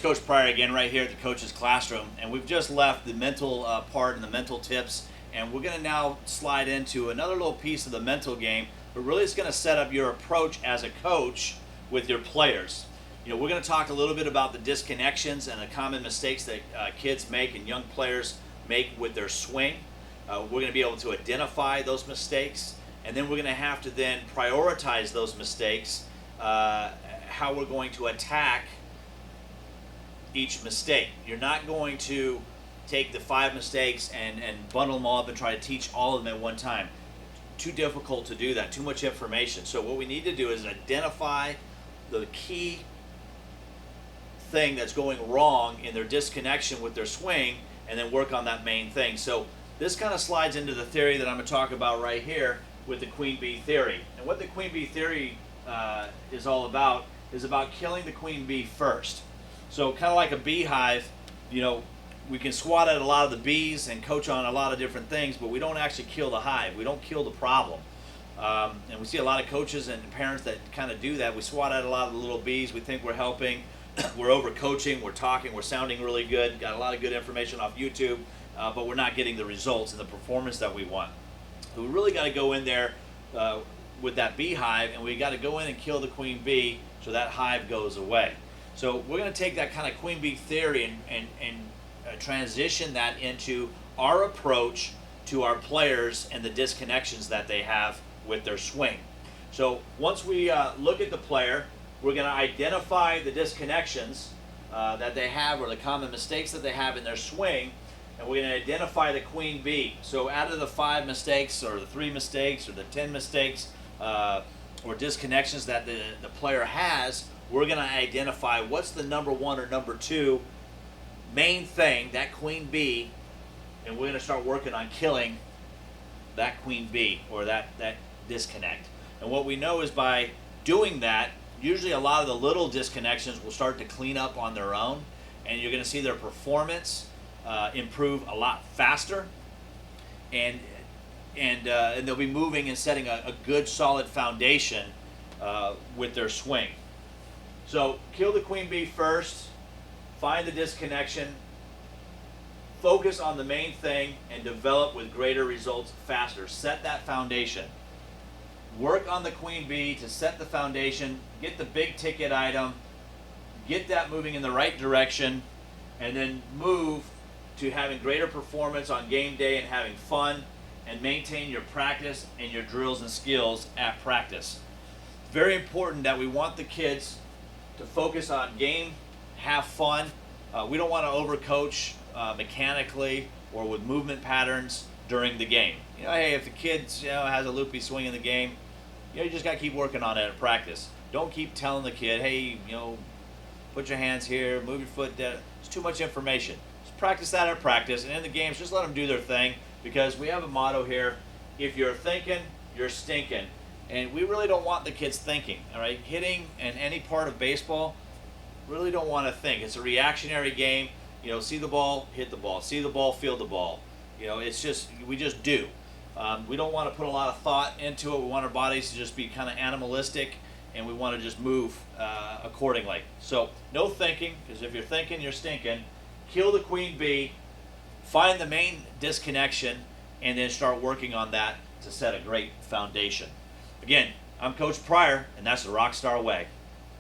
Coach Pryor again right here at the coach's classroom, and we've just left the mental part and the mental tips, and we're going to now slide into another little piece of the mental game, but really it's going to set up your approach as a coach with your players. You know, we're going to talk a little bit about the disconnections and the common mistakes that kids make and young players make with their swing. We're going to be able to identify those mistakes, and then we're going to have to then prioritize those mistakes, how we're going to attack each mistake. You're not going to take the 5 mistakes and bundle them all up and try to teach all of them at one time. Too difficult to do that, too much information. So what we need to do is identify the key thing that's going wrong in their disconnection with their swing and then work on that main thing. So this kind of slides into the theory that I'm going to talk about right here with the queen bee theory. And what the queen bee theory is all about is about killing the queen bee first. So kind of like a beehive, you know, we can swat at a lot of the bees and coach on a lot of different things, but we don't actually kill the hive. We don't kill the problem. And we see a lot of coaches and parents that kind of do that. We swat at a lot of the little bees. We think we're helping. We're over coaching. We're talking. We're sounding really good. Got a lot of good information off YouTube, but we're not getting the results and the performance that we want. So we really got to go in there with that beehive, and we got to go in and kill the queen bee so that hive goes away. So we're going to take that kind of queen bee theory and transition that into our approach to our players and the disconnections that they have with their swing. So once we look at the player, we're going to identify the disconnections that they have or the common mistakes that they have in their swing, and we're going to identify the queen bee. So out of the 5 mistakes or the 3 mistakes or the 10 mistakes or disconnections that the player has, we're going to identify what's the number 1 or number 2 main thing, that queen bee, and we're going to start working on killing that queen bee or that disconnect. And what we know is by doing that, usually a lot of the little disconnections will start to clean up on their own, and you're going to see their performance improve a lot faster, and they'll be moving and setting a good solid foundation with their swing. So kill the queen bee first, find the disconnection, focus on the main thing, and develop with greater results faster. Set that foundation. Work on the queen bee to set the foundation, get the big ticket item, get that moving in the right direction, and then move to having greater performance on game day and having fun, and maintain your practice and your drills and skills at practice. It's very important that we want the kids to focus on game, have fun. We don't want to overcoach mechanically or with movement patterns during the game. You know, hey, if the kid has a loopy swing in the game, you just got to keep working on it at practice. Don't keep telling the kid, hey, put your hands here, move your foot down. It's too much information. Just practice that at practice, and in the games, just let them do their thing, because we have a motto here: if you're thinking, you're stinking. And we really don't want the kids thinking, all right? Hitting and any part of baseball, really don't want to think. It's a reactionary game. See the ball, hit the ball. See the ball, field the ball. It's just, we just do. We don't want to put a lot of thought into it. We want our bodies to just be kind of animalistic, and we want to just move accordingly. So no thinking, because if you're thinking, you're stinking. Kill the queen bee, find the main disconnection, and then start working on that to set a great foundation. Again, I'm Coach Pryor, and that's the RockStar way.